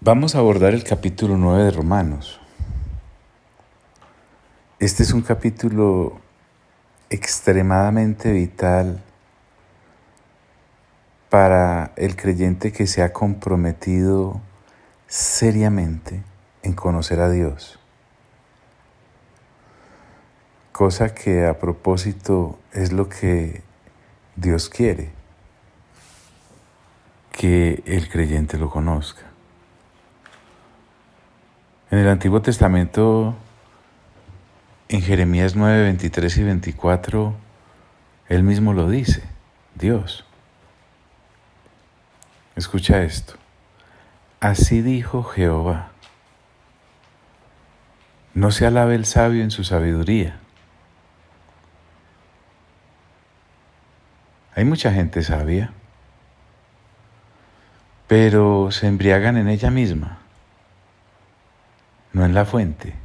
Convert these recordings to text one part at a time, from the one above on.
Vamos a abordar el capítulo 9 de Romanos. Este es un capítulo extremadamente vital para el creyente que se ha comprometido seriamente en conocer a Dios. Cosa que a propósito es lo que Dios quiere, que el creyente lo conozca. En el Antiguo Testamento, en Jeremías 9, 23 y 24, Él mismo lo dice, Dios. Escucha esto. Así dijo Jehová. No se alabe el sabio en su sabiduría. Hay mucha gente sabia, pero se embriagan en ella misma, no en la fuente.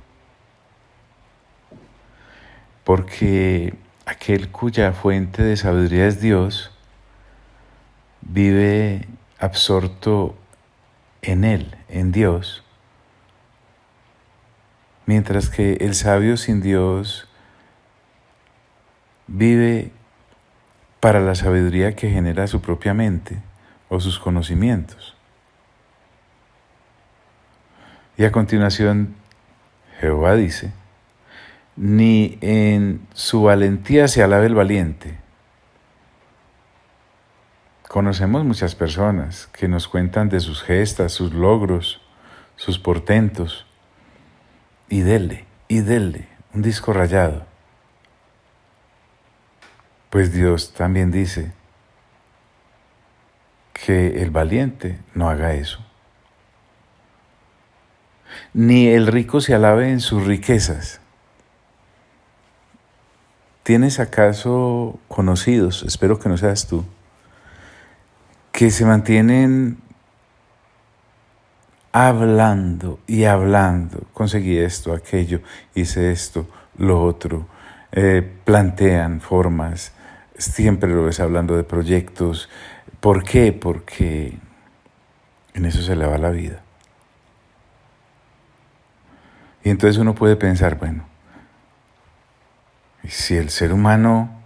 Porque aquel cuya fuente de sabiduría es Dios, vive absorto en Él, en Dios, mientras que el sabio sin Dios vive para la sabiduría que genera su propia mente o sus conocimientos. Y a continuación, Jehová dice, ni en su valentía se alabe el valiente. Conocemos muchas personas que nos cuentan de sus gestas, sus logros, sus portentos, y dele, un disco rayado. Pues Dios también dice que el valiente no haga eso. Ni el rico se alabe en sus riquezas. ¿Tienes acaso conocidos, espero que no seas tú, que se mantienen hablando y hablando? Conseguí esto, aquello, hice esto, lo otro. Plantean formas, siempre lo ves hablando de proyectos. ¿Por qué? Porque en eso se le va la vida. Y entonces uno puede pensar, bueno, si el ser humano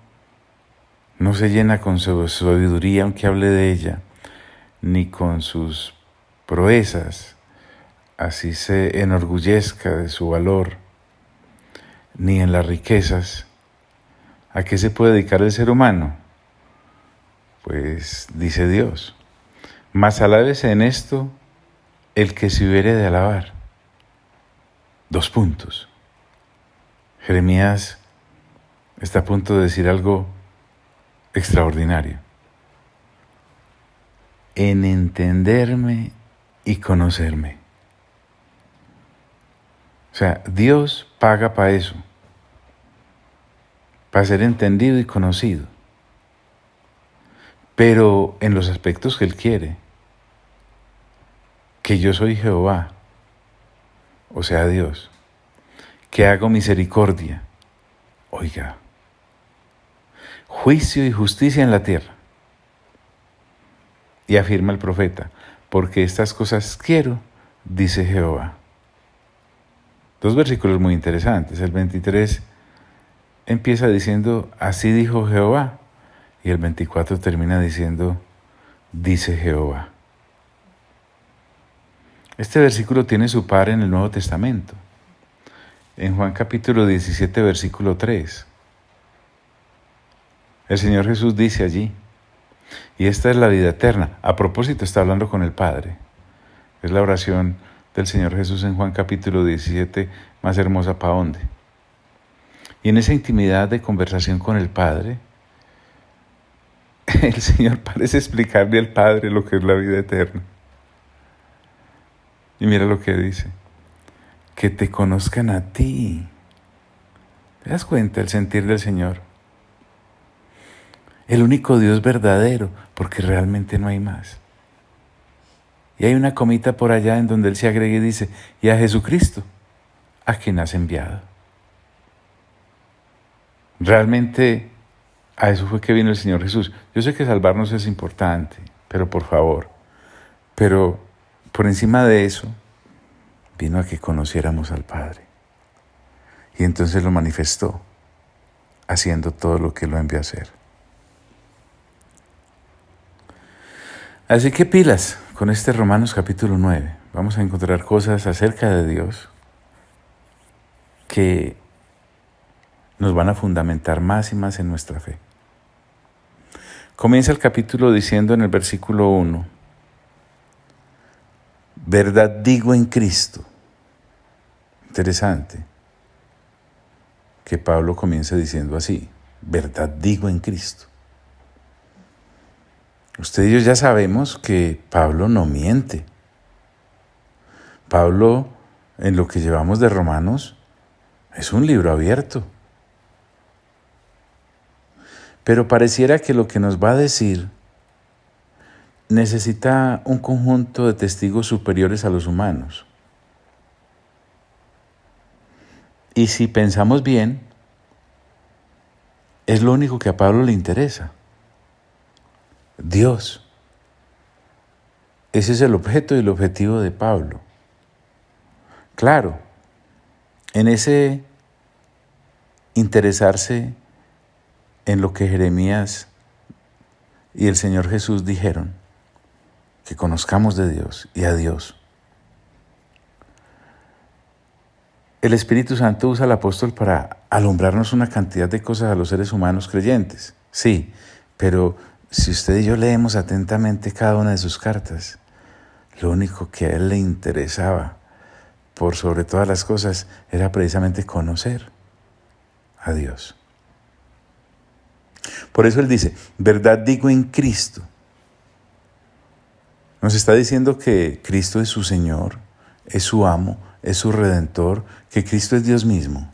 no se llena con su sabiduría, aunque hable de ella, ni con sus proezas, así se enorgullezca de su valor, ni en las riquezas, ¿a qué se puede dedicar el ser humano? Pues dice Dios, mas alábese en esto el que se hubiere de alabar. 2 puntos. Jeremías está a punto de decir algo extraordinario. En entenderme y conocerme. O sea, Dios paga para eso, para ser entendido y conocido, pero en los aspectos que Él quiere, que yo soy Jehová, o sea Dios, que hago misericordia, oiga, juicio y justicia en la tierra. Y afirma el profeta, porque estas cosas quiero, dice Jehová. 2 versículos muy interesantes. El 23 empieza diciendo, así dijo Jehová, y el 24 termina diciendo, dice Jehová. Este versículo tiene su par en el Nuevo Testamento. En Juan capítulo 17, versículo 3. El Señor Jesús dice allí, y esta es la vida eterna. A propósito, está hablando con el Padre. Es la oración del Señor Jesús en Juan capítulo 17, más hermosa para dónde. Y en esa intimidad de conversación con el Padre, el Señor parece explicarle al Padre lo que es la vida eterna. Y mira lo que dice, que te conozcan a ti. ¿Te das cuenta el sentir del Señor? El único Dios verdadero, porque realmente no hay más. Y hay una comita por allá en donde Él se agrega y dice, y a Jesucristo, a quien has enviado. Realmente a eso fue que vino el Señor Jesús. Yo sé que salvarnos es importante, pero por favor, pero por encima de eso, vino a que conociéramos al Padre. Y entonces lo manifestó, haciendo todo lo que lo envió a hacer. Así que pilas con este Romanos capítulo 9. Vamos a encontrar cosas acerca de Dios que nos van a fundamentar más y más en nuestra fe. Comienza el capítulo diciendo en el versículo 1, verdad digo en Cristo. Interesante que Pablo comience diciendo así, verdad digo en Cristo. Usted y yo ya sabemos que Pablo no miente. Pablo, en lo que llevamos de Romanos, es un libro abierto. Pero pareciera que lo que nos va a decir necesita un conjunto de testigos superiores a los humanos. Y si pensamos bien, es lo único que a Pablo le interesa. Dios. Ese es el objeto y el objetivo de Pablo. Claro, en ese interesarse en lo que Jeremías y el Señor Jesús dijeron, que conozcamos de Dios y a Dios. El Espíritu Santo usa al apóstol para alumbrarnos una cantidad de cosas a los seres humanos creyentes. Sí, pero si usted y yo leemos atentamente cada una de sus cartas, lo único que a él le interesaba, por sobre todas las cosas, era precisamente conocer a Dios. Por eso él dice, verdad digo en Cristo. Nos está diciendo que Cristo es su Señor, es su amo, es su Redentor, que Cristo es Dios mismo.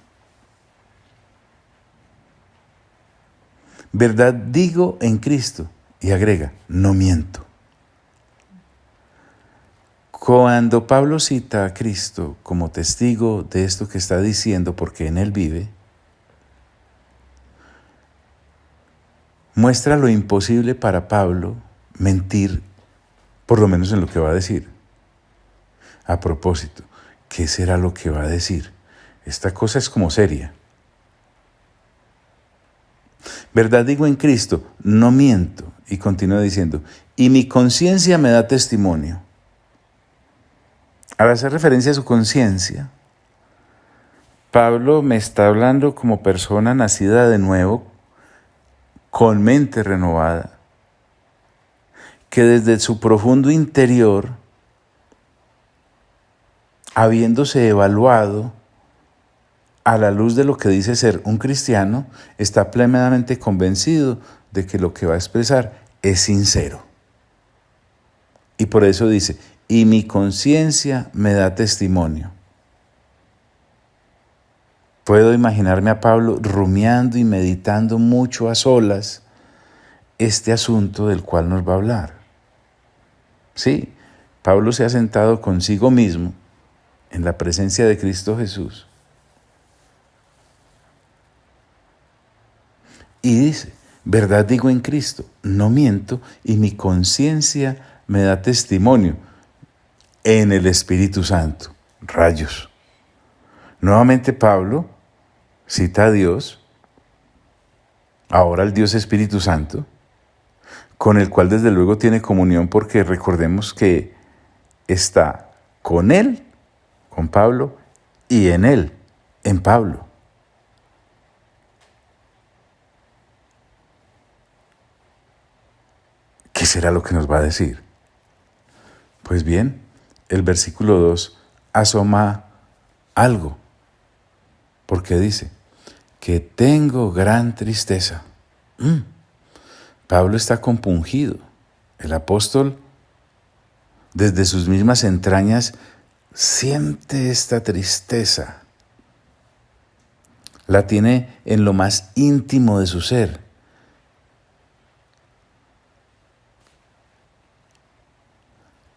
Verdad digo en Cristo. Y agrega, no miento. Cuando Pablo cita a Cristo como testigo de esto que está diciendo, porque en él vive, muestra lo imposible para Pablo mentir, por lo menos en lo que va a decir. A propósito, ¿qué será lo que va a decir? Esta cosa es como seria. Verdad digo en Cristo, no miento. Y continúa diciendo, y mi conciencia me da testimonio. Al hacer referencia a su conciencia, Pablo me está hablando como persona nacida de nuevo, con mente renovada, que desde su profundo interior, habiéndose evaluado a la luz de lo que dice ser un cristiano, está plenamente convencido de que lo que va a expresar es sincero. Y por eso dice, y mi conciencia me da testimonio. Puedo imaginarme a Pablo rumiando y meditando mucho a solas este asunto del cual nos va a hablar. Sí, Pablo se ha sentado consigo mismo en la presencia de Cristo Jesús y dice, verdad digo en Cristo, no miento, y mi conciencia me da testimonio en el Espíritu Santo. Rayos. Nuevamente Pablo cita a Dios, ahora al Dios Espíritu Santo, con el cual desde luego tiene comunión, porque recordemos que está con él, con Pablo, y en él, en Pablo. ¿Qué será lo que nos va a decir? Pues bien, el versículo 2 asoma algo, porque dice que tengo gran tristeza. Pablo está compungido. El apóstol, desde sus mismas entrañas, siente esta tristeza. La tiene en lo más íntimo de su ser.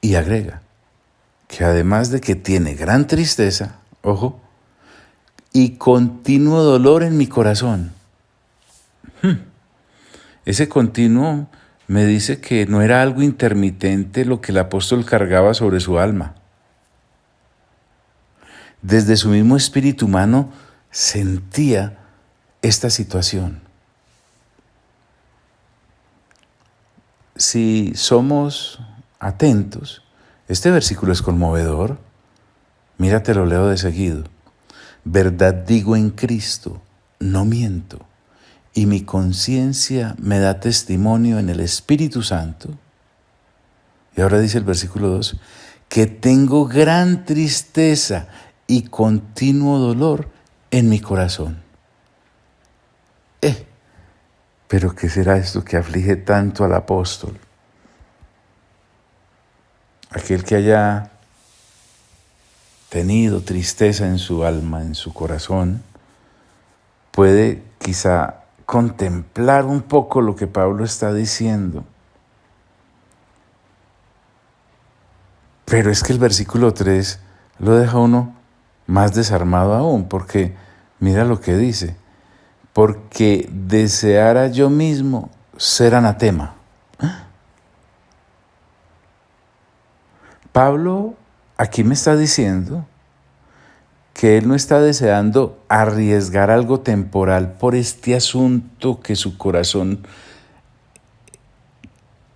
Y agrega que además de que tiene gran tristeza, ojo, y continuo dolor en mi corazón. Ese continuo me dice que no era algo intermitente lo que el apóstol cargaba sobre su alma. Desde su mismo espíritu humano sentía esta situación. Si somos atentos, este versículo es conmovedor. Mira, te lo leo de seguido. Verdad digo en Cristo, no miento, y mi conciencia me da testimonio en el Espíritu Santo. Y ahora dice el versículo 2, que tengo gran tristeza y continuo dolor en mi corazón. Pero ¿qué será esto que aflige tanto al apóstol? Aquel que haya tenido tristeza en su alma, en su corazón, puede quizá contemplar un poco lo que Pablo está diciendo. Pero es que el versículo 3 lo deja uno más desarmado aún, porque mira lo que dice. Porque deseara yo mismo ser anatema. Pablo aquí me está diciendo que él no está deseando arriesgar algo temporal por este asunto que su corazón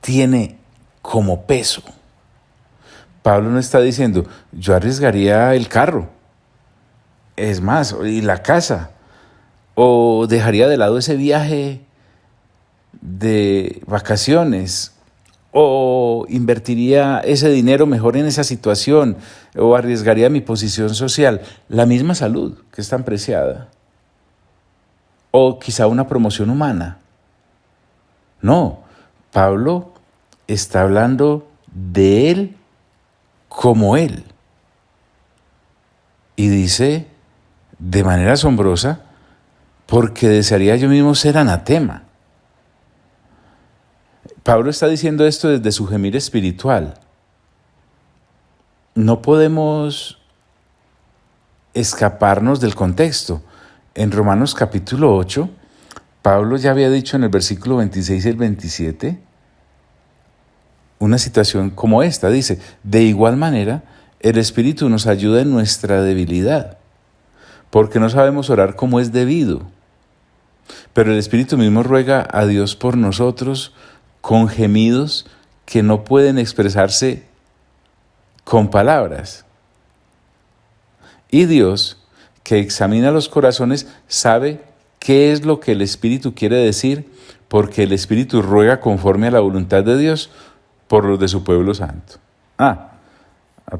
tiene como peso. Pablo no está diciendo, yo arriesgaría el carro, es más, y la casa, o dejaría de lado ese viaje de vacaciones, o invertiría ese dinero mejor en esa situación, o arriesgaría mi posición social, la misma salud que es tan preciada, o quizá una promoción humana. No, Pablo está hablando de él como él. Y dice de manera asombrosa, porque desearía yo mismo ser anatema. Pablo está diciendo esto desde su gemir espiritual. No podemos escaparnos del contexto. En Romanos capítulo 8, Pablo ya había dicho en el versículo 26 y el 27, una situación como esta. Dice, de igual manera, el Espíritu nos ayuda en nuestra debilidad, porque no sabemos orar como es debido. Pero el Espíritu mismo ruega a Dios por nosotros con gemidos que no pueden expresarse con palabras. Y Dios, que examina los corazones, sabe qué es lo que el Espíritu quiere decir, porque el Espíritu ruega conforme a la voluntad de Dios por los de su pueblo santo. A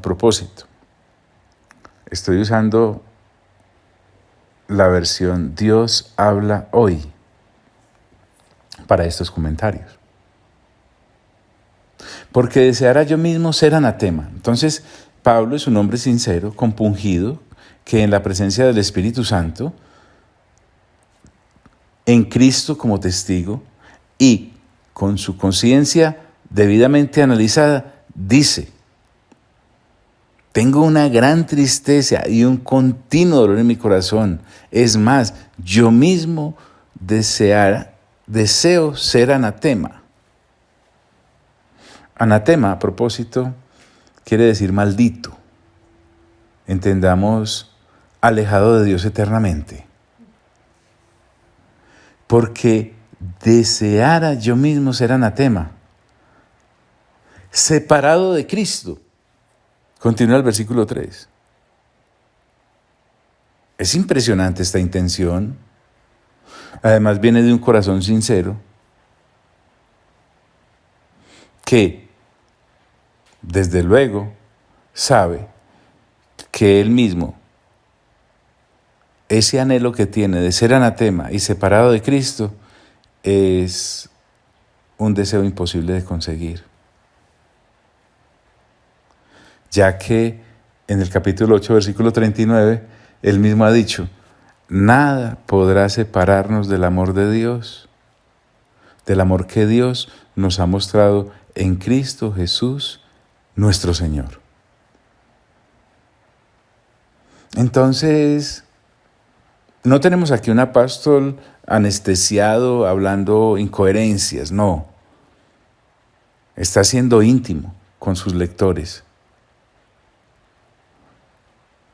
propósito, estoy usando la versión Dios habla hoy para estos comentarios. Porque deseara yo mismo ser anatema. Entonces, Pablo es un hombre sincero, compungido, que en la presencia del Espíritu Santo, en Cristo como testigo y con su conciencia debidamente analizada, dice, tengo una gran tristeza y un continuo dolor en mi corazón. Es más, yo mismo deseo ser anatema. Anatema, a propósito, quiere decir maldito. Entendamos, alejado de Dios eternamente. Porque deseara yo mismo ser anatema, separado de Cristo. Continúa el versículo 3. Es impresionante esta intención. Además viene de un corazón sincero que, desde luego, sabe que él mismo, ese anhelo que tiene de ser anatema y separado de Cristo, es un deseo imposible de conseguir. Ya que en el capítulo 8, versículo 39, él mismo ha dicho, nada podrá separarnos del amor de Dios, del amor que Dios nos ha mostrado en Cristo Jesús, nuestro Señor. Entonces, no tenemos aquí un apóstol anestesiado hablando incoherencias, no. está siendo íntimo con sus lectores.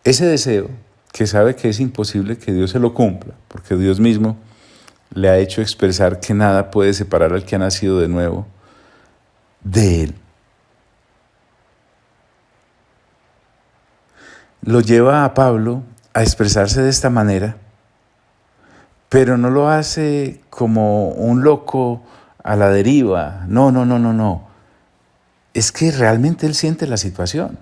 Ese deseo, que sabe que es imposible que Dios se lo cumpla, porque Dios mismo le ha hecho expresar que nada puede separar al que ha nacido de nuevo de Él. Lo lleva a Pablo a expresarse de esta manera, pero no lo hace como un loco a la deriva. No. Es que realmente él siente la situación.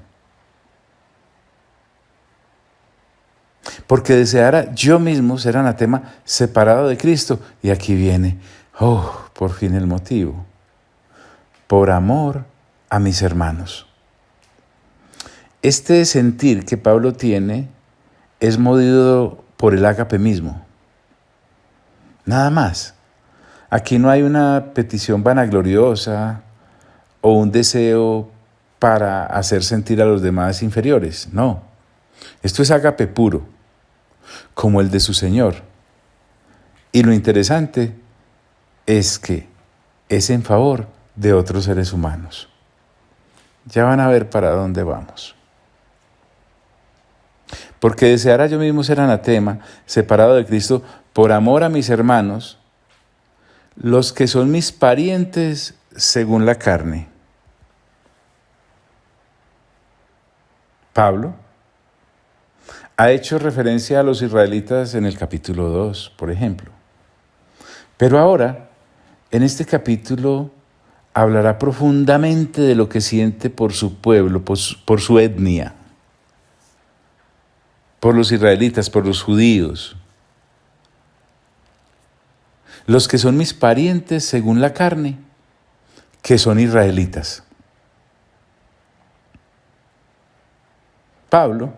Porque deseara yo mismo ser anatema separado de Cristo. Y aquí viene, por fin el motivo. Por amor a mis hermanos. Este sentir que Pablo tiene es movido por el ágape mismo. Nada más. Aquí no hay una petición vanagloriosa o un deseo para hacer sentir a los demás inferiores. No. Esto es ágape puro, como el de su Señor. Y lo interesante es que es en favor de otros seres humanos. Ya van a ver para dónde vamos. Porque deseara yo mismo ser anatema, separado de Cristo, por amor a mis hermanos, los que son mis parientes según la carne. Pablo ha hecho referencia a los israelitas en el capítulo 2, por ejemplo. Pero ahora, en este capítulo, hablará profundamente de lo que siente por su pueblo, por su etnia, por los israelitas, por los judíos. Los que son mis parientes según la carne, que son israelitas. Pablo,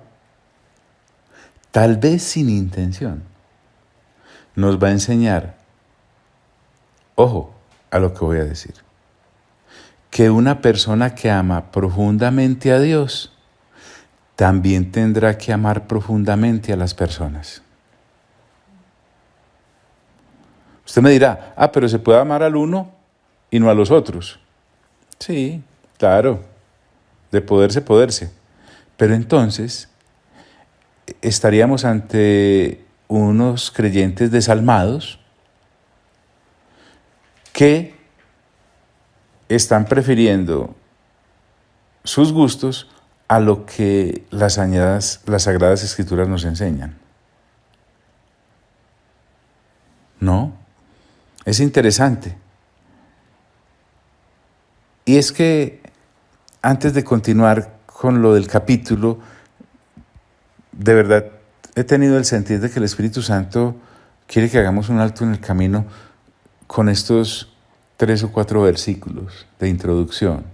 tal vez sin intención, nos va a enseñar, ojo a lo que voy a decir, que una persona que ama profundamente a Dios también tendrá que amar profundamente a las personas. Usted me dirá, pero se puede amar al uno y no a los otros. Sí, claro, de poderse. Pero entonces estaríamos ante unos creyentes desalmados que están prefiriendo sus gustos a lo que las Sagradas Escrituras nos enseñan. ¿No? Es interesante. Y es que antes de continuar con lo del capítulo, de verdad he tenido el sentir de que el Espíritu Santo quiere que hagamos un alto en el camino con estos 3 o 4 versículos de introducción.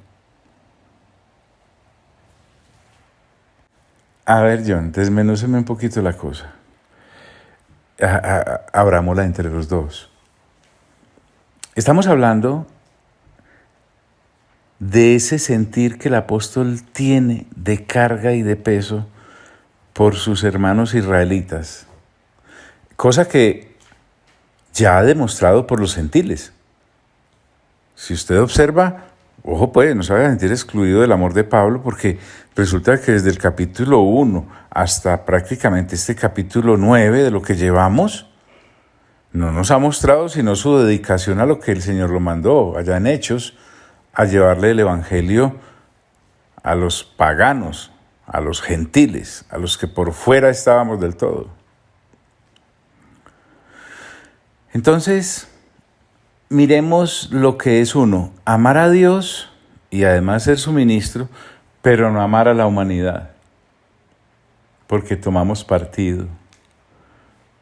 A ver, John, desmenúceme un poquito la cosa. Abrámosla entre los dos. Estamos hablando de ese sentir que el apóstol tiene de carga y de peso por sus hermanos israelitas, cosa que ya ha demostrado por los gentiles. Si usted observa, ojo pues, no se vaya a sentir excluido del amor de Pablo, porque resulta que desde el capítulo 1 hasta prácticamente este capítulo 9 de lo que llevamos, no nos ha mostrado sino su dedicación a lo que el Señor lo mandó allá en Hechos, a llevarle el evangelio a los paganos, a los gentiles, a los que por fuera estábamos del todo. Entonces, miremos lo que es uno, amar a Dios y además ser su ministro, pero no amar a la humanidad, porque tomamos partido,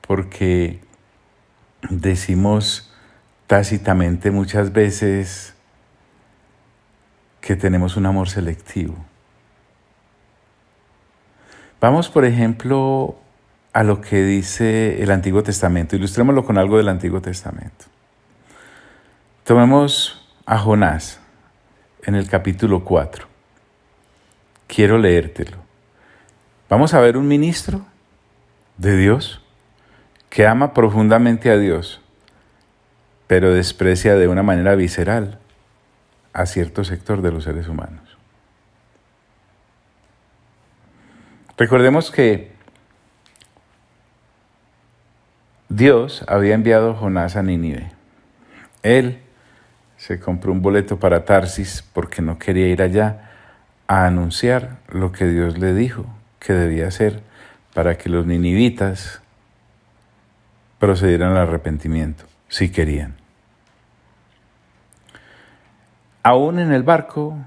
porque decimos tácitamente muchas veces que tenemos un amor selectivo. Vamos, por ejemplo, a lo que dice el Antiguo Testamento. Ilustrémoslo con algo del Antiguo Testamento. Tomemos a Jonás en el capítulo 4. Quiero leértelo. Vamos a ver un ministro de Dios que ama profundamente a Dios, pero desprecia de una manera visceral a cierto sector de los seres humanos. Recordemos que Dios había enviado a Jonás a Nínive. Él se compró un boleto para Tarsis porque no quería ir allá a anunciar lo que Dios le dijo que debía hacer para que los ninivitas procedieran al arrepentimiento, si querían. Aún en el barco,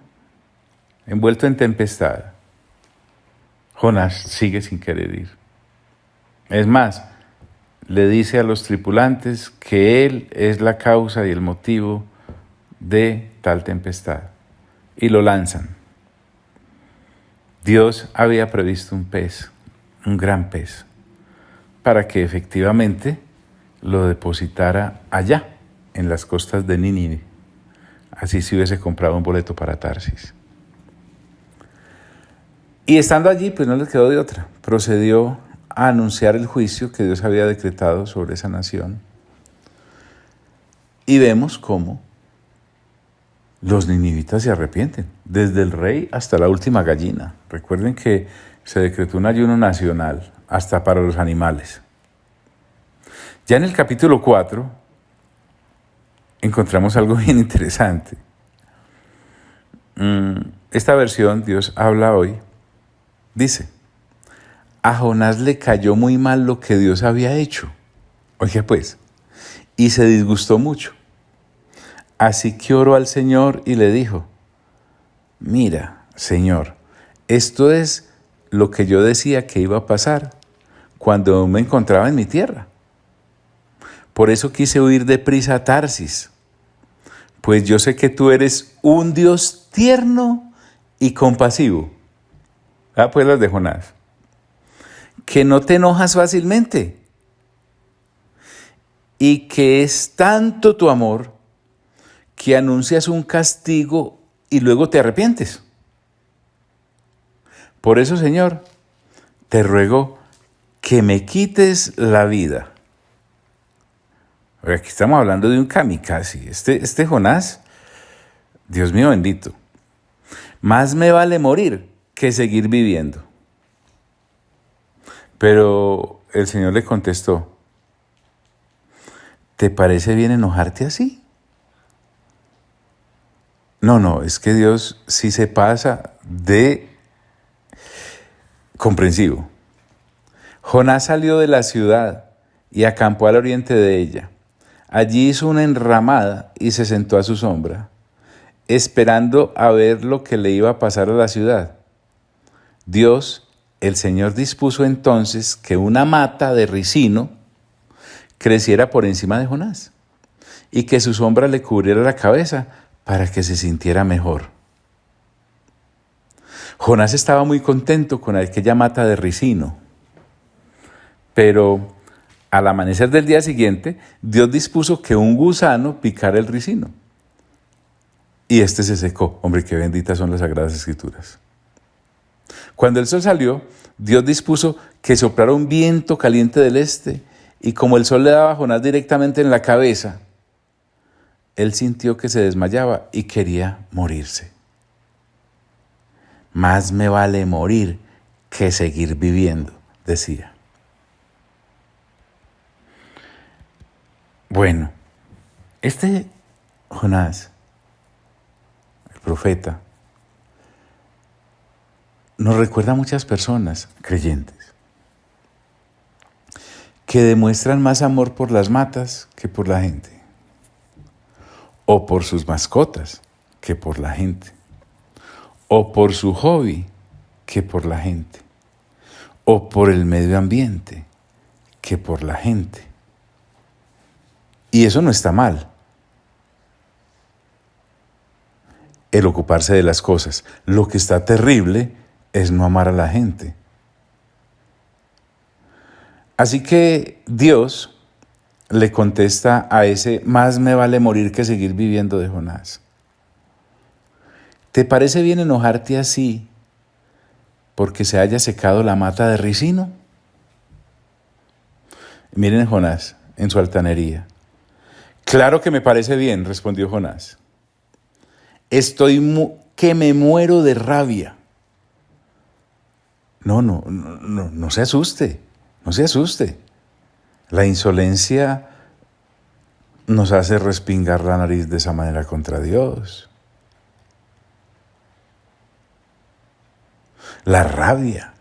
envuelto en tempestad, Jonás sigue sin querer ir. Es más, le dice a los tripulantes que él es la causa y el motivo de tal tempestad, y lo lanzan. Dios había previsto un pez, un gran pez, para que efectivamente lo depositara allá, en las costas de Nínive. Así se hubiese comprado un boleto para Tarsis. Y estando allí, pues no les quedó de otra. Procedió a anunciar el juicio que Dios había decretado sobre esa nación. Y vemos cómo los ninivitas se arrepienten, desde el rey hasta la última gallina. Recuerden que se decretó un ayuno nacional, hasta para los animales. Ya en el capítulo 4 encontramos algo bien interesante. Esta versión, Dios habla hoy, dice: a Jonás le cayó muy mal lo que Dios había hecho. Oiga pues, y se disgustó mucho. Así que oró al Señor y le dijo: mira, Señor, esto es lo que yo decía que iba a pasar cuando me encontraba en mi tierra. Por eso quise huir deprisa a Tarsis, pues yo sé que tú eres un Dios tierno y compasivo. Pues las de Jonás. Que no te enojas fácilmente y que es tanto tu amor que anuncias un castigo y luego te arrepientes. Por eso, Señor, te ruego que me quites la vida. Aquí estamos hablando de un kamikaze. Este Jonás, Dios mío bendito, más me vale morir que seguir viviendo. Pero el Señor le contestó: ¿te parece bien enojarte así? No, es que Dios sí se pasa de comprensivo. Jonás salió de la ciudad y acampó al oriente de ella. Allí hizo una enramada y se sentó a su sombra, esperando a ver lo que le iba a pasar a la ciudad. Dios, el Señor, dispuso entonces que una mata de ricino creciera por encima de Jonás y que su sombra le cubriera la cabeza para que se sintiera mejor. Jonás estaba muy contento con aquella mata de ricino, pero al amanecer del día siguiente, Dios dispuso que un gusano picara el ricino. Y este se secó. Hombre, qué benditas son las Sagradas Escrituras. Cuando el sol salió, Dios dispuso que soplara un viento caliente del este, y como el sol le daba a Jonás directamente en la cabeza, él sintió que se desmayaba y quería morirse. Más me vale morir que seguir viviendo, decía. Bueno, este Jonás, el profeta, nos recuerda a muchas personas creyentes que demuestran más amor por las matas que por la gente, o por sus mascotas que por la gente, o por su hobby que por la gente, o por el medio ambiente que por la gente. Y eso no está mal, el ocuparse de las cosas. Lo que está terrible es no amar a la gente. Así que Dios le contesta a ese más me vale morir que seguir viviendo de Jonás: ¿te parece bien enojarte así porque se haya secado la mata de ricino? Miren Jonás en su altanería. Claro que me parece bien, respondió Jonás. que me muero de rabia. No se asuste, no se asuste. La insolencia nos hace respingar la nariz de esa manera contra Dios. La rabia.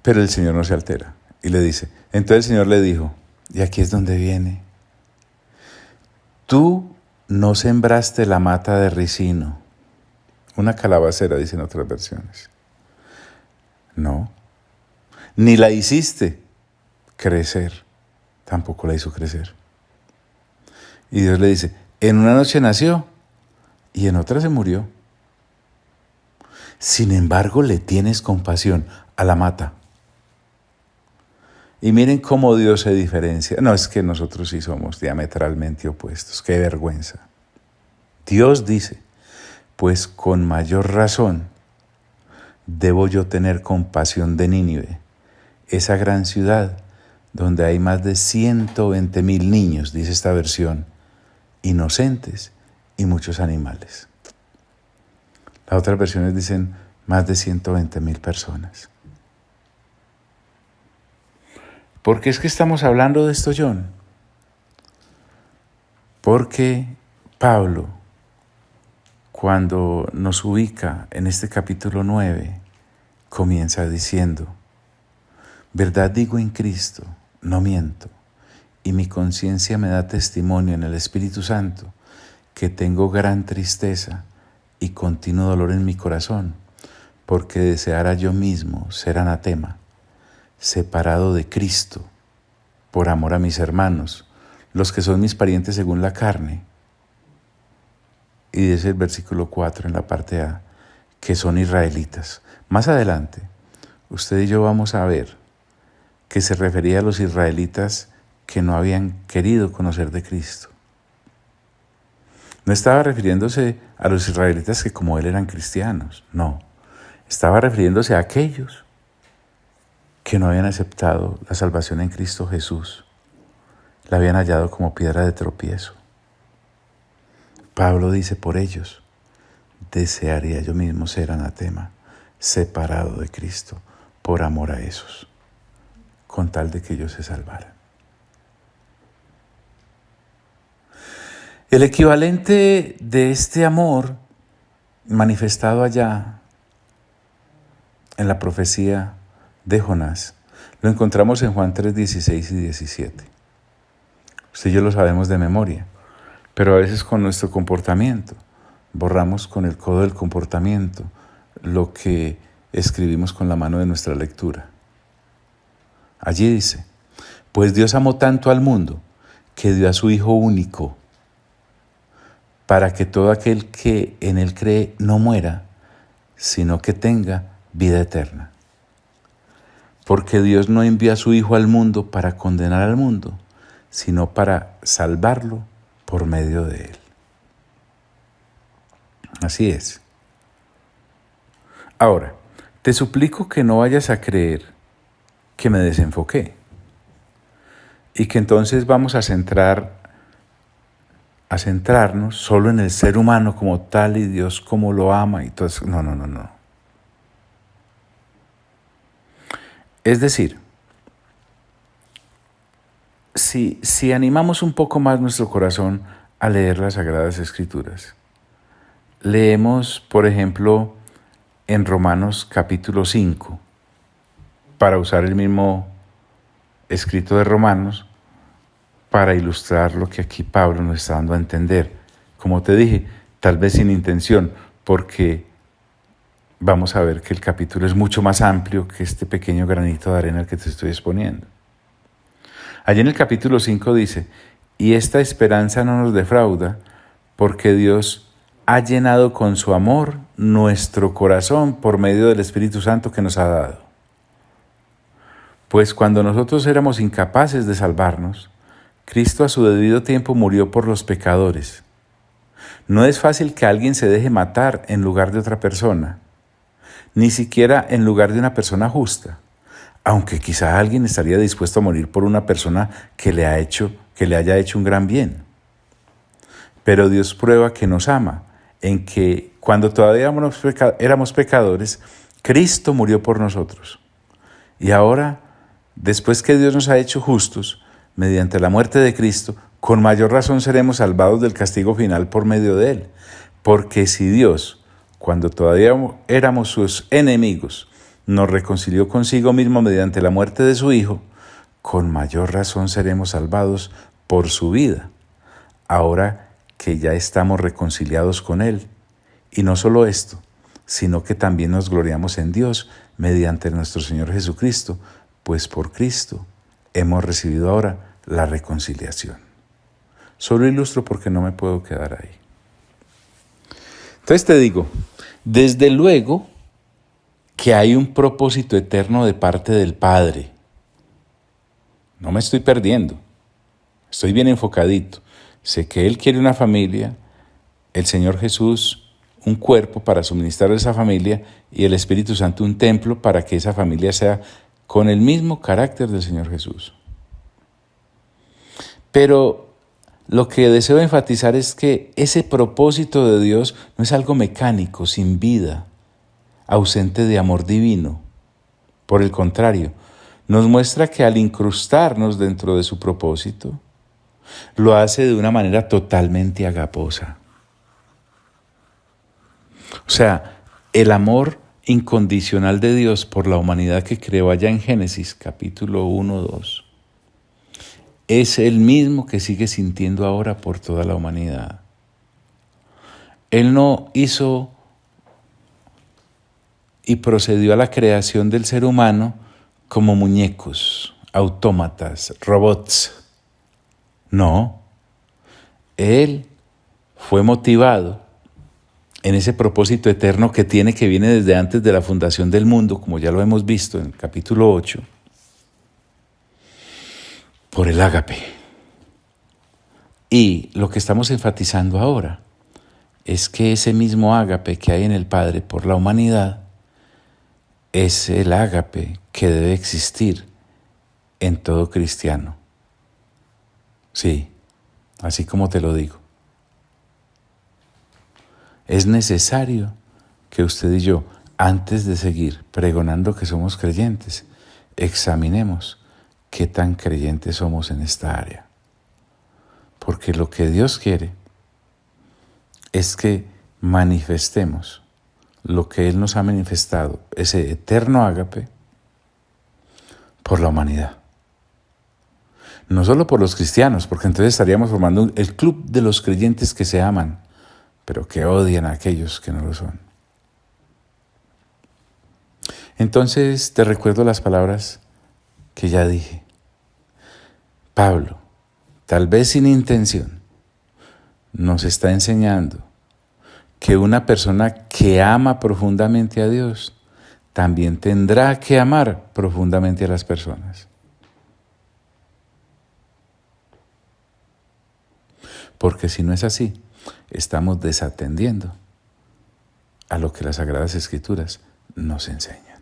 Pero el Señor no se altera y le dice, entonces el Señor le dijo, y aquí es donde viene, tú no sembraste la mata de ricino, una calabacera, dicen otras versiones. No, ni la hiciste crecer, tampoco la hizo crecer. Y Dios le dice, en una noche nació y en otra se murió. Sin embargo, le tienes compasión a la mata. Y miren cómo Dios se diferencia. No, es que nosotros sí somos diametralmente opuestos. ¡Qué vergüenza! Dios dice, pues con mayor razón debo yo tener compasión de Nínive, esa gran ciudad donde hay más de 120,000 niños, dice esta versión, inocentes y muchos animales. Las otras versiones dicen más de 120,000 personas. ¿Por qué es que estamos hablando de esto, John? Porque Pablo, cuando nos ubica en este capítulo 9, comienza diciendo, verdad digo en Cristo, no miento, y mi conciencia me da testimonio en el Espíritu Santo que tengo gran tristeza y continuo dolor en mi corazón, porque deseara yo mismo ser anatema, separado de Cristo, por amor a mis hermanos, los que son mis parientes según la carne. Y dice el versículo 4 en la parte A, que son israelitas. Más adelante, usted y yo vamos a ver que se refería a los israelitas que no habían querido conocer de Cristo. No estaba refiriéndose a los israelitas que como él eran cristianos, no. Estaba refiriéndose a aquellos que no habían aceptado la salvación en Cristo Jesús, la habían hallado como piedra de tropiezo. Pablo dice, por ellos desearía yo mismo ser anatema, separado de Cristo, por amor a esos, con tal de que ellos se salvaran. El equivalente de este amor manifestado allá en la profecía de Jonás, lo encontramos en Juan 3, 16 y 17. Usted y yo lo sabemos de memoria, pero a veces con nuestro comportamiento borramos con el codo del comportamiento lo que escribimos con la mano de nuestra lectura. Allí dice, pues Dios amó tanto al mundo que dio a su Hijo único, para que todo aquel que en Él cree no muera, sino que tenga vida eterna. Porque Dios no envió a su Hijo al mundo para condenar al mundo, sino para salvarlo por medio de Él. Así es. Ahora, te suplico que no vayas a creer que me desenfoqué y que entonces vamos a centrarnos solo en el ser humano como tal y Dios como lo ama y todo eso. No. Es decir, si animamos un poco más nuestro corazón a leer las Sagradas Escrituras, leemos, por ejemplo, en Romanos capítulo 5, para usar el mismo escrito de Romanos, para ilustrar lo que aquí Pablo nos está dando a entender. Como te dije, tal vez sin intención, porque vamos a ver que el capítulo es mucho más amplio que este pequeño granito de arena que te estoy exponiendo. Allí en el capítulo 5 dice, y esta esperanza no nos defrauda, porque Dios ha llenado con su amor nuestro corazón por medio del Espíritu Santo que nos ha dado. Pues cuando nosotros éramos incapaces de salvarnos, Cristo a su debido tiempo murió por los pecadores. No es fácil que alguien se deje matar en lugar de otra persona, ni siquiera en lugar de una persona justa, aunque quizá alguien estaría dispuesto a morir por una persona que le haya hecho un gran bien. Pero Dios prueba que nos ama, en que cuando todavía éramos pecadores, Cristo murió por nosotros. Y ahora, después que Dios nos ha hecho justos, mediante la muerte de Cristo, con mayor razón seremos salvados del castigo final por medio de Él. Porque si Dios, cuando todavía éramos sus enemigos, nos reconcilió consigo mismo mediante la muerte de su Hijo, con mayor razón seremos salvados por su vida, ahora que ya estamos reconciliados con Él. Y no solo esto, sino que también nos gloriamos en Dios mediante nuestro Señor Jesucristo, pues por Cristo hemos recibido ahora la reconciliación. Solo ilustro porque no me puedo quedar ahí. Entonces te digo, desde luego que hay un propósito eterno de parte del Padre. No me estoy perdiendo, estoy bien enfocadito. Sé que Él quiere una familia, el Señor Jesús un cuerpo para suministrar a esa familia y el Espíritu Santo un templo para que esa familia sea con el mismo carácter del Señor Jesús. Pero lo que deseo enfatizar es que ese propósito de Dios no es algo mecánico, sin vida, ausente de amor divino. Por el contrario, nos muestra que al incrustarnos dentro de su propósito, lo hace de una manera totalmente agaposa. O sea, el amor incondicional de Dios por la humanidad que creó allá en Génesis, capítulo 1, 2, es el mismo que sigue sintiendo ahora por toda la humanidad. Él no hizo y procedió a la creación del ser humano como muñecos, autómatas, robots. No, Él fue motivado en ese propósito eterno que tiene, que viene desde antes de la fundación del mundo, como ya lo hemos visto en el capítulo 8, por el ágape. Y lo que estamos enfatizando ahora es que ese mismo ágape que hay en el Padre por la humanidad es el ágape que debe existir en todo cristiano. Sí, así como te lo digo. Es necesario que usted y yo, antes de seguir pregonando que somos creyentes, examinemos qué tan creyentes somos en esta área. Porque lo que Dios quiere es que manifestemos lo que Él nos ha manifestado, ese eterno ágape, por la humanidad. No solo por los cristianos, porque entonces estaríamos formando el club de los creyentes que se aman, pero que odian a aquellos que no lo son. Entonces te recuerdo las palabras que ya dije. Pablo, tal vez sin intención, nos está enseñando que una persona que ama profundamente a Dios también tendrá que amar profundamente a las personas. Porque si no es así, estamos desatendiendo a lo que las Sagradas Escrituras nos enseñan.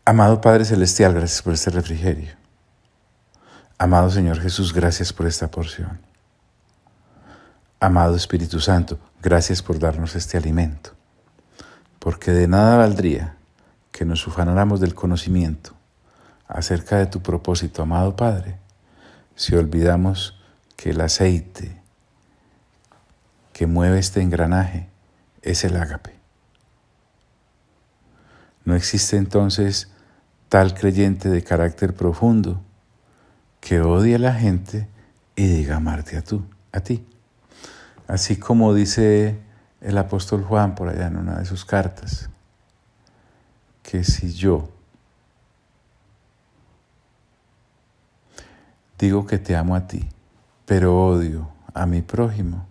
Amado Padre Celestial, gracias por este refrigerio. Amado Señor Jesús, gracias por esta porción. Amado Espíritu Santo, gracias por darnos este alimento, porque de nada valdría que nos ufanáramos del conocimiento acerca de tu propósito, amado Padre, si olvidamos que el aceite que mueve este engranaje es el ágape. No existe entonces tal creyente de carácter profundo que odie a la gente y diga amarte a ti. Así como dice el apóstol Juan por allá en una de sus cartas, que si yo digo que te amo a ti, pero odio a mi prójimo,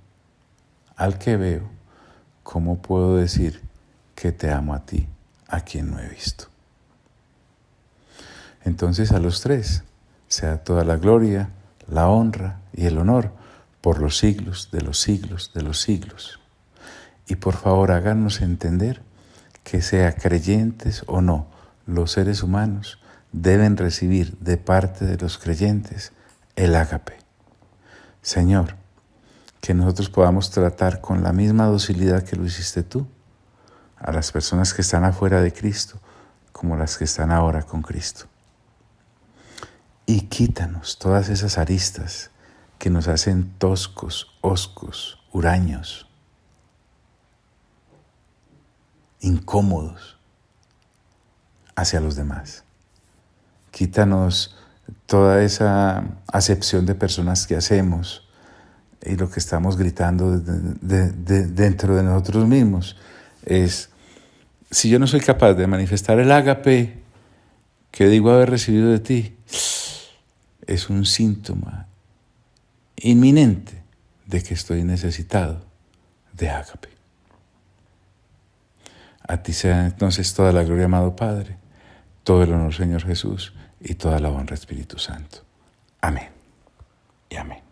al que veo, ¿cómo puedo decir que te amo a ti, a quien no he visto? Entonces a los tres sea toda la gloria, la honra y el honor por los siglos de los siglos de los siglos. Y por favor háganos entender que sea creyentes o no, los seres humanos deben recibir de parte de los creyentes el ágape. Señor, que nosotros podamos tratar con la misma docilidad que lo hiciste tú a las personas que están afuera de Cristo como las que están ahora con Cristo. Y quítanos todas esas aristas que nos hacen toscos, hoscos, huraños, incómodos hacia los demás. Quítanos toda esa acepción de personas que hacemos y lo que estamos gritando dentro de nosotros mismos es: si yo no soy capaz de manifestar el ágape que digo haber recibido de ti, es un síntoma inminente de que estoy necesitado de ágape. A ti sea entonces toda la gloria, amado Padre, todo el honor, Señor Jesús, y toda la honra, Espíritu Santo. Amén y amén.